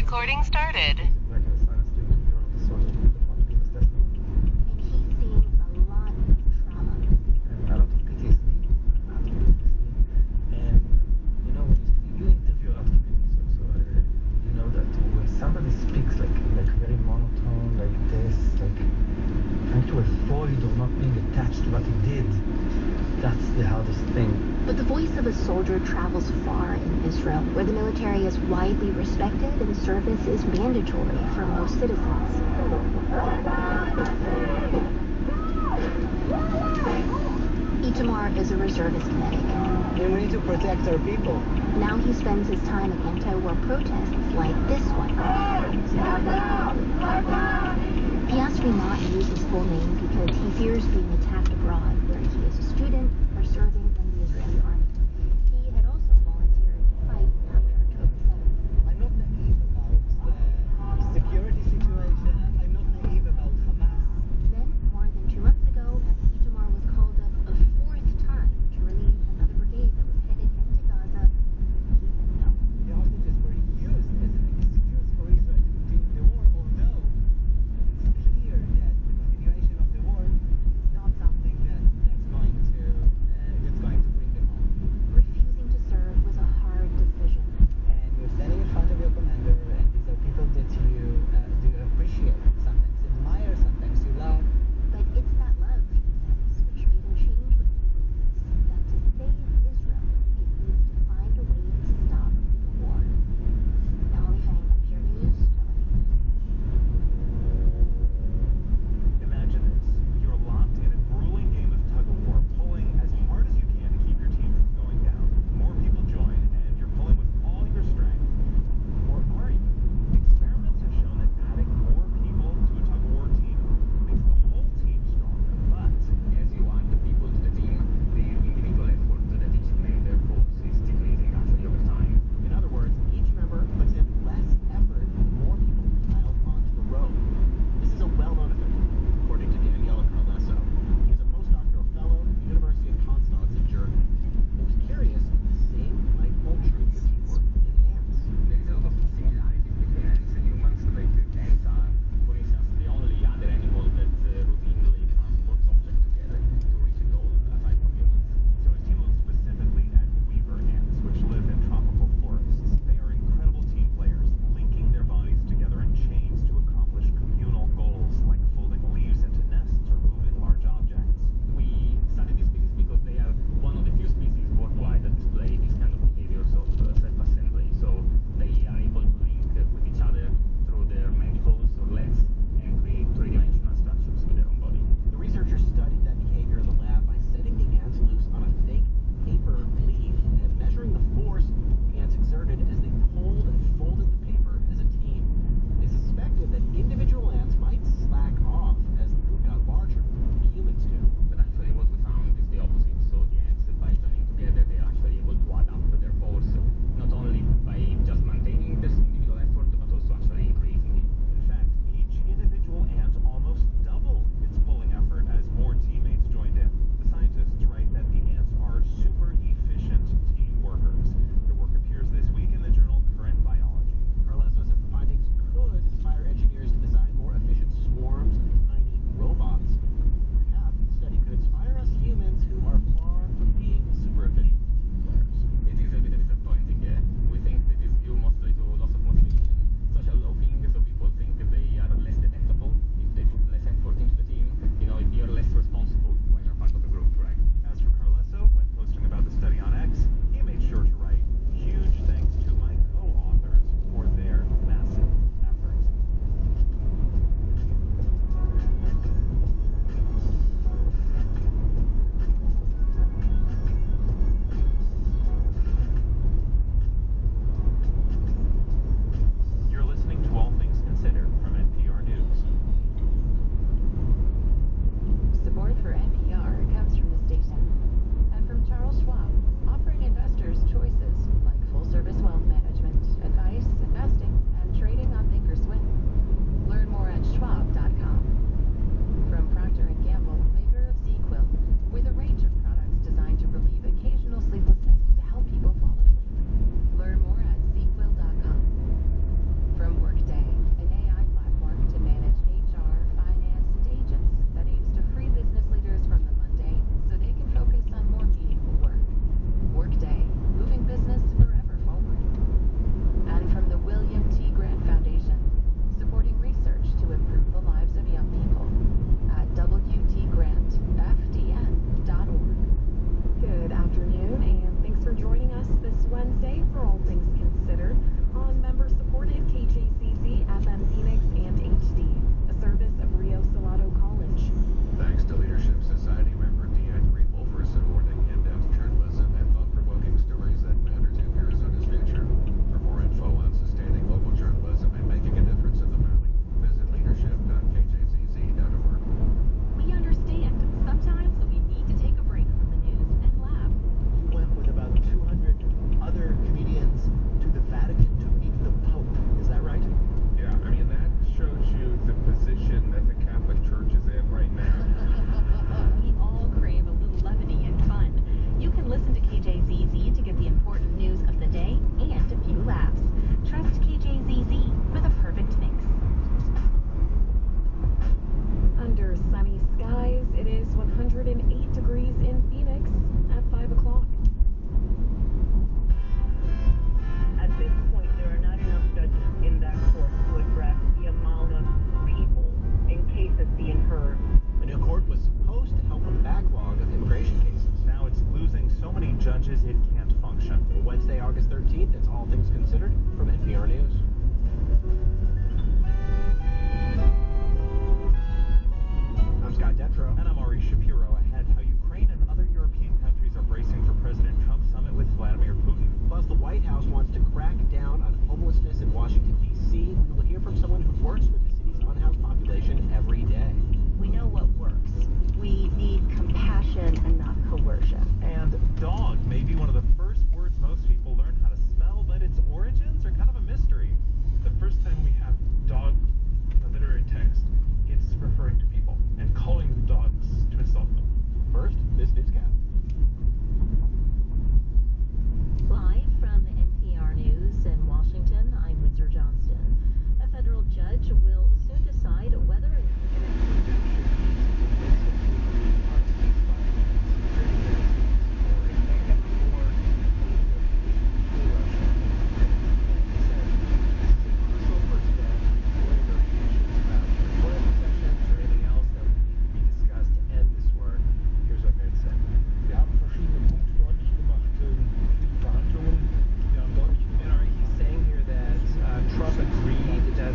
Recording started. Like a science interview of the sort of the public assessment. And he's seeing a lot of trauma. And a lot of PTSD. And you know, when you interview a lot of people, so you know that when somebody speaks like very monotone, like this, like trying to avoid or not being attached to what he did, that's the hardest thing. But the voice of a soldier travels far in Israel, where the military is widely respected and service is mandatory for most citizens. Itamar is a reservist medic. And we need to protect our people. Now he spends his time at anti-war protests like this one. He asked me not to use his full name because he fears being attacked abroad, where he is a student or serving in the Israeli army. He had also volunteered to fight after October 7th. I'm not naive about the security situation. I'm not naive about Hamas. Then, more than 2 months ago, Itamar was called up a fourth time to relieve another brigade that was headed into Gaza. He said no. The hostages were used as an excuse for Israel to continue the war, although it's clear that the continuation of the war is not something that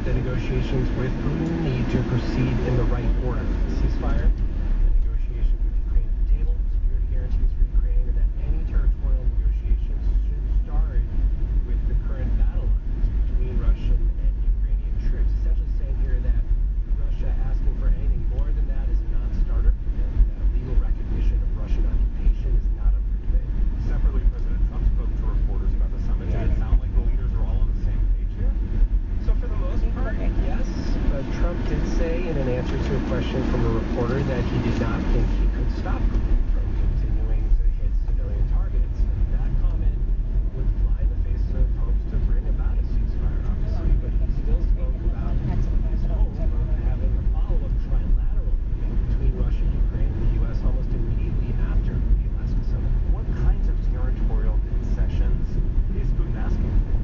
The negotiations with Putin need to proceed in the right order. Ceasefire, the negotiations with Ukraine at the table, security guarantees for Ukraine, and that any territorial negotiations should start with the current battle lines between Russian and Ukrainian troops. Essentially saying here that Russia asking for anything more than that is a non-starter, and that legal recognition of Russian occupation is not up for debate. Separately, President Trump spoke to reporters about the summit. Did it sound like the leaders are all on the same page here? So for the most part, yes. But Trump did say in an answer to a question from a reporter that he did not think he could stop Putin from continuing to hit civilian targets. And that comment would fly in the face of hopes to bring about a ceasefire, obviously. But he still spoke about his hope of having a follow-up trilateral meeting between Russia, Ukraine, and the U.S. almost immediately after the Alaska summit. What kinds of territorial concessions is Putin asking for?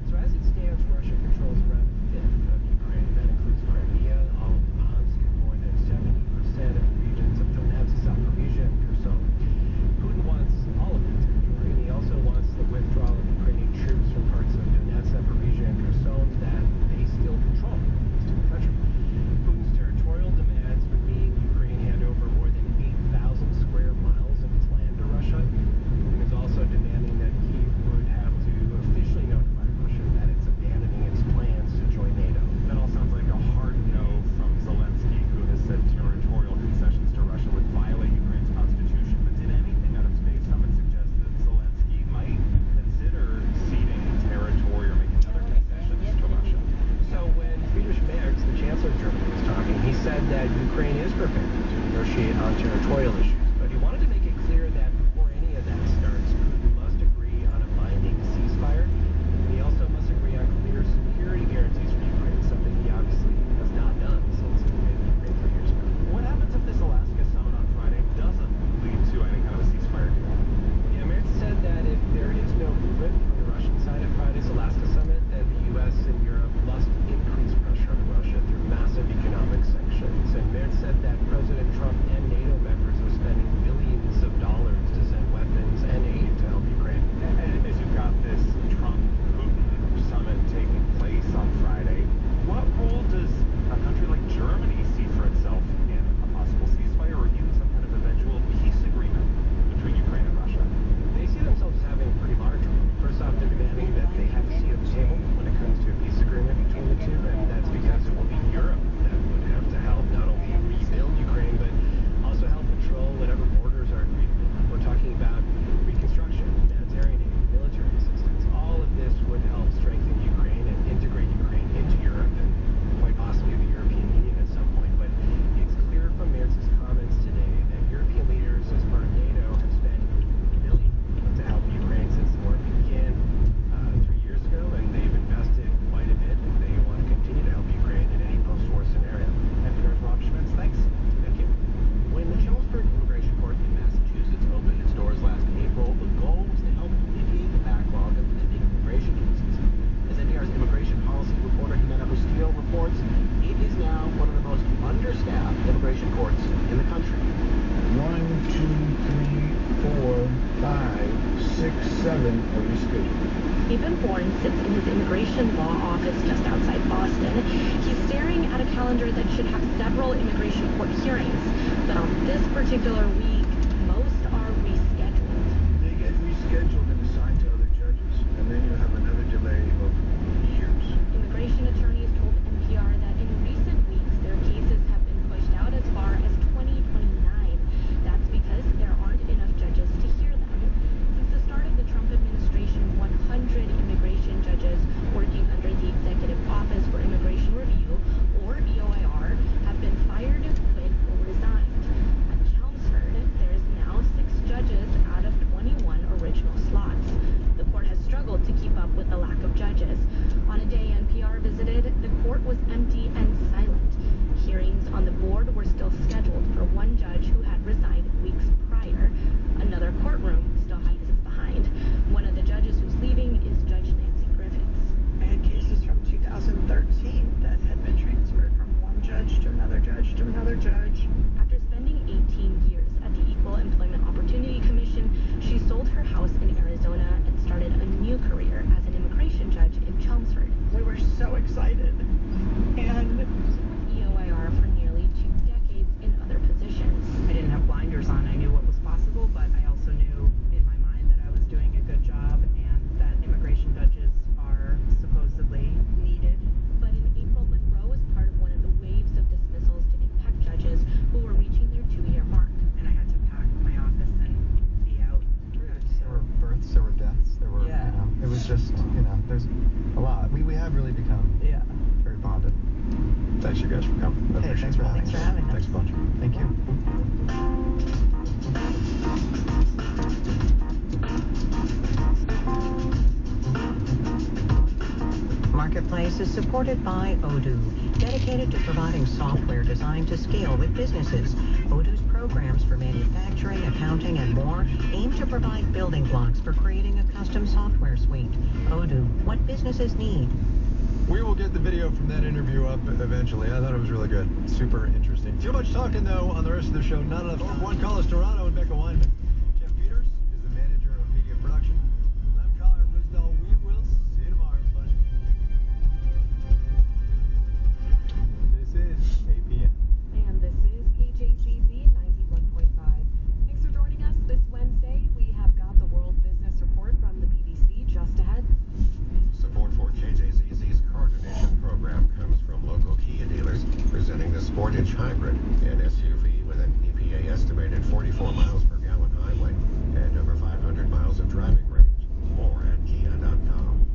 So as it stands, Russia controls around a fifth of Ukraine. That includes Crimea, all of Luhansk, and more than 70% of the regions of Donetsk, Zaporizhia, and Kherson. Putin wants all of that territory, and he also wants the withdrawal of Ukrainian troops from parts of Donetsk, Zaporizhia, and Kherson that they still control in the east of the country. Putin's territorial demands would mean Ukraine hand over more than 8,000 square miles of its land to Russia. Putin is also demanding that Kyiv would have to officially notify Russia that it's abandoning its plans to join NATO. That all sounds like a hard no from Zelensky, who has said territorial concessions to Russia would violate Ukraine's constitution. But did anything out of space summit suggest that Zelensky might consider ceding territory or making other concessions to Russia? So when Friedrich Merz, the Chancellor of Germany, was talking, he said that Ukraine is prepared to negotiate on territorial issues. But he wanted to make it clear that before any of that starts, Putin must agree on a binding ceasefire. And he also must agree on clear security guarantees for Ukraine, something he obviously has not done since he invaded Ukraine 3 years ago. What happens if this Alaska summit on Friday doesn't lead to any kind of a ceasefire deal? Yeah, Merz said that if there is no movement from the Russian side at Friday's Alaska summit, then the U.S. and Europe must increase pressure on Russia through massive economic sanctions. And Merz said that President Trump and NATO members are spending billions of dollars to send weapons and aid to help Ukraine. And as you've got this Trump-Putin summit taking place on Friday, what role does a country like Germany see for itself in a possible ceasefire or even some kind of eventual peace agreement between Ukraine and Russia? They see themselves as having a pretty large role. First off, they're demanding that they have a seat at the table when it comes to a peace agreement between the two, and that's because it will be Europe that would have to help not only rebuild Ukraine, but also help control whatever borders are agreed upon. We're talking about reconstruction, humanitarian aid, military assistance. All of this would help strengthen Ukraine and integrate Ukraine into Europe and quite possibly the European Union at some point. But it's clear from Merz's comments today that European leaders, as part of NATO, have spent billions to help Ukraine since the war began 3 years ago, and they've invested quite a bit, and they want to continue to help Ukraine in any post-war scenario. NPR's Rob Schmitz, thanks. Thank you. When the Chelmsford Immigration Court in Massachusetts opened its doors last April, the goal was to help alleviate the backlog of pending immigration cases. As NPR's immigration policy reporter Jimena Bustillo reports, it is now one of the most understaffed immigration courts in the country. 1, 2, 3, 4, 5, 6, 7 are rescheduled. Stephen Bourne sits in his immigration law office just outside Boston. He's staring at a calendar that should have several immigration court hearings. But on this particular week, most are rescheduled. They get rescheduled and assigned to other judges, and then you have another delay of years. Immigration attorneys told NPR that in recent weeks, their cases have been pushed out as far as 2029. That's because there aren't enough judges to hear them. Since the start of the Trump administration, 100 immigration judges working under the Executive Office for Immigration Review, or EOIR, have been fired, quit, or resigned. At Chelmsford, there is now 6 judges out of 21 original slots. The court has struggled to keep up with the lack of judges. On a day NPR visited, the court was empty and silent. Hearings on the board were still scheduled for one judge who had resigned weeks prior. Another courtroom still hides behind. One of the judges who's leaving is Judge Nancy Griffiths. I had cases from 2013 that had been transferred from one judge to another judge to another judge. After spending 18 years at the Equal Employment Opportunity Commission, she sold her house in Arizona and started a new career as an immigration judge in Chelmsford. We were so excited. Thanks you guys for coming. I Hey, appreciate thanks for having us. Thanks a bunch. Thank you. Marketplace is supported by Odoo, dedicated to providing software designed to scale with businesses. Odoo's programs for manufacturing, accounting, and more aim to provide building blocks for creating a custom software suite. Odoo, what businesses need. We will get the video from that interview up eventually. I thought it was really good. Super interesting. Too much talking, though, on the rest of the show. Not enough time. Juan Carlos Dorado and Becca Weinman. Jeff Peters is the manager of media production. Lem Collar, Rizdal. We will see you tomorrow, everybody. This is APN. And this is KJZZ 91.5. Thanks for joining us this Wednesday. We have got the World Business Report from the BBC just ahead. Support for KJZZ's Car Donation program comes from local Kia dealers, presenting the Sportage Hybrid, an SUV with an EPA estimated 44 miles per gallon highway and over 500 miles of driving range. More at kia.com.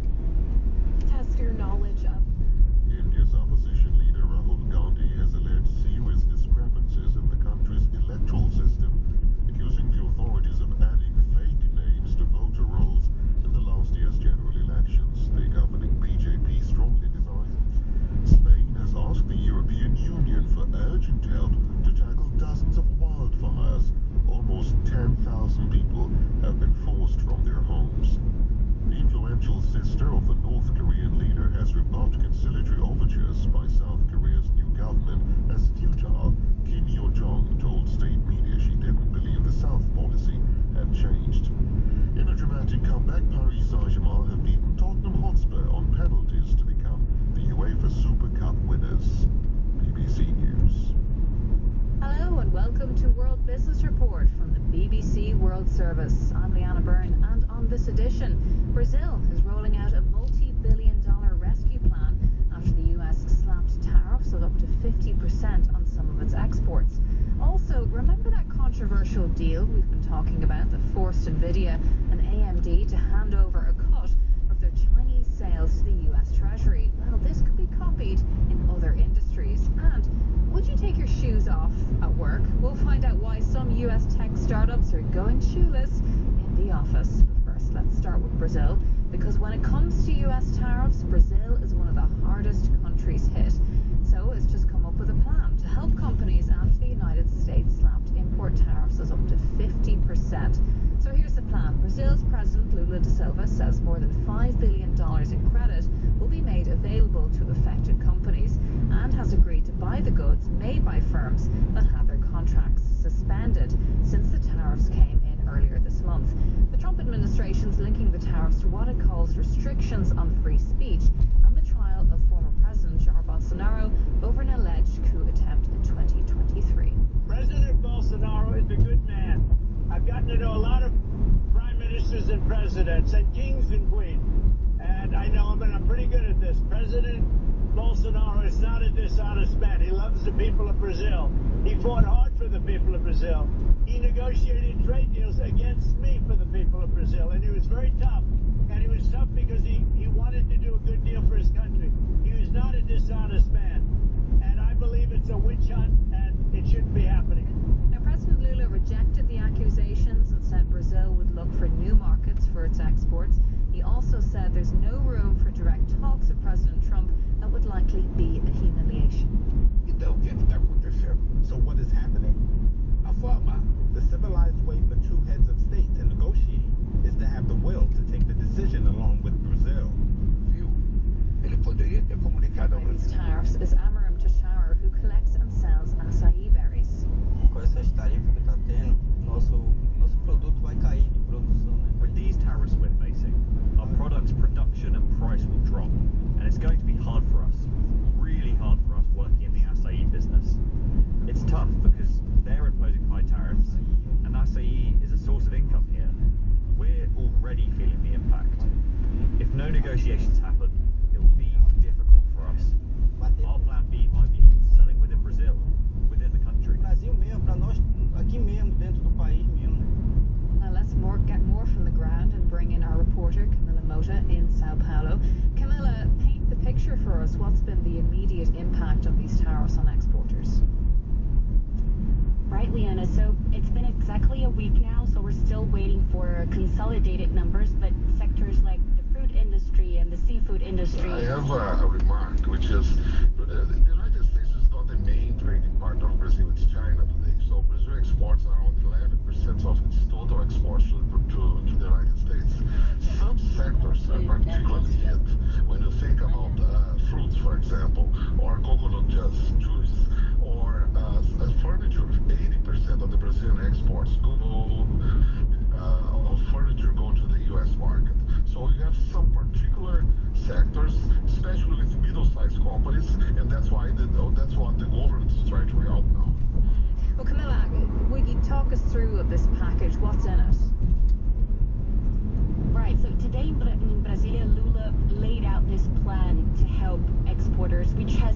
Test your knowledge of India's opposition leader Rahul Gandhi has alleged serious discrepancies in the country's electoral system, accusing the authorities of adding fake names to voter rolls in the last year's general elections. The governing BJP strongly denies it. Spain has asked the European Union for urgent help to tackle dozens of wildfires. Almost 10,000 people have been forced from their homes. The influential sister of the North Korean leader has rebuffed conciliatory overtures by South Korea's new government as futile. Kim Yo-jong told state media she didn't believe the South policy had changed. In a dramatic comeback, Paris Saint-Germain have beaten Tottenham Hotspur on penalties to become the UEFA Super Cup winners. BBC News. Hello and welcome to World Business Report from the BBC World Service. I'm Leanna Byrne, and on this edition, Brazil is rolling out a multi-billion-dollar rescue plan after the US slapped tariffs of up to 50% on some of its exports. Also, remember that controversial deal we've been talking about that forced Nvidia and AMD to hand over a cut of their Chinese sales to the US Treasury? Well, this could be copied in other industries. And would you take your shoes off at work? We'll find out why some US tech startups are going shoeless in the office. But first, let's start with Brazil, because when it comes to US tariffs, Brazil is one of the hardest countries hit. So it's just come up with a plan to help companies after the United States slapped import tariffs as up to 50%. So here's the plan. Brazil's President Lula da Silva says more than $5 billion in credit will be made available to affected companies and has agreed to buy the goods made by firms that have their contracts suspended since the tariffs came in earlier this month. The Trump administration's linking the tariffs to what it calls restrictions on free speech and the trial of former President Jair Bolsonaro over an alleged coup attempt in 2023. President Bolsonaro is a good man. I've gotten to know a lot of prime ministers and presidents and kings and queens, and I know him, and I'm pretty good at this. President Bolsonaro is not a dishonest man. He loves the people of Brazil. He fought hard for the people of Brazil. He negotiated trade deals against me for the people of Brazil, and he was very tough. And he was tough because he wanted to do a good deal for his country. He was not a dishonest man. And I believe it's a witch hunt, and it shouldn't be happening. Now, President Lula rejected the accusations and said Brazil would look for new markets for its exports. He also said there's no room for direct talks with President Trump that would likely be a humiliation. So what is happening? A forma. The civilized way for two heads of state to negotiate is to have the will to take the decision along with Brazil. Viu? Ele poderia us what's been the immediate impact of these tariffs on exporters. Right, Leona. So it's been exactly a week now, so we're still waiting for consolidated numbers, but sectors like the fruit industry and the seafood industry. I have a remark, which is the United States is not the main trading partner of Brazil, it's China today. So Brazil exports around 11% of its total exports to the United States. Some sectors are particularly hit. When you think about fruits, for example, or coconut juice, or furniture, 80% of the Brazilian exports of furniture go to the U.S. market. So you have some particular sectors, especially with middle-sized companies, and that's what the government is trying to help now. Well, Camilla, will you talk us through this package? What's in it? Right, so today in Brasilia, Lula laid out this plan to help exporters, which has